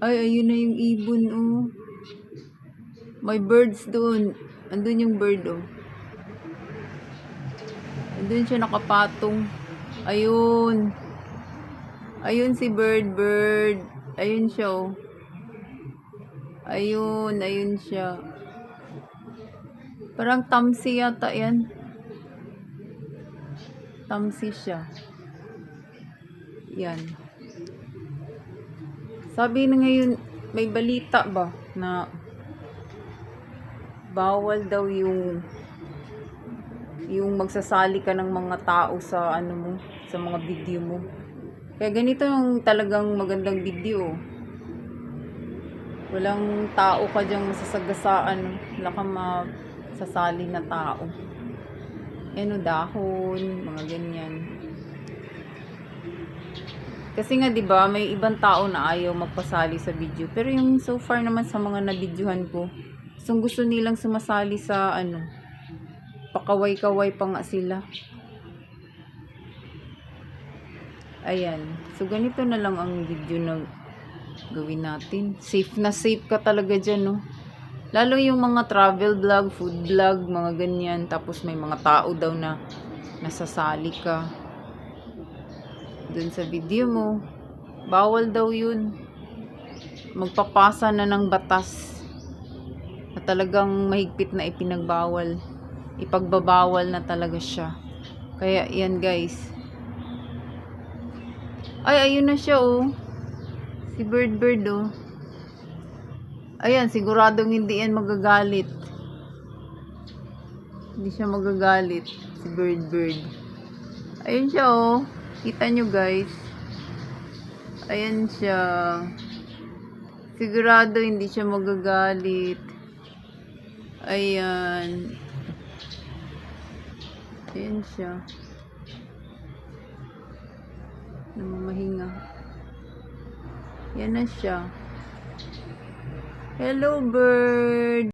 Ay, ayun na yung ibon, oh. May birds doon. Andun yung bird, oh. Andun siya nakapatong. Ayun. Ayun si bird. Ayun siya, oh. Ayun siya. Parang tamsi yata yan. Tamsi siya. Yan. Sabi na ngayon, may balita ba na bawal daw yung magsasali ka ng mga tao sa ano mo, sa mga video mo. Kaya ganito yung talagang magandang video. Walang tao ka dyang masasagasaan, wala kang masasali na tao. Ano, dahon, mga ganyan. Kasi nga 'di ba, may ibang tao na ayaw magpasali sa video. Pero yung so far naman sa mga nabidyohan ko, gusto nilang sumasali sa ano, pakaway-kaway pa nga sila. Ayan. So ganito na lang ang video na gawin natin. Safe na safe ka talaga dyan, no? Lalo yung mga travel vlog, food vlog, mga ganyan. Tapos may mga tao daw na nasasali ka dun sa video mo. Bawal daw yun. Magpapasa na ng batas na talagang mahigpit na ipinagbawal. Ipagbabawal na talaga siya. Kaya yan, guys. Ay, ayun na siya, oh. Si bird, oh. Ayan, siguradong hindi yan magagalit. Hindi siya magagalit. Si bird. Ayun siya, oh. Kita nyo, guys. Ayan siya. Sigurado hindi siya magagalit. Ayan. Ayan siya. Namamahinga. Yan na siya. Hello, bird.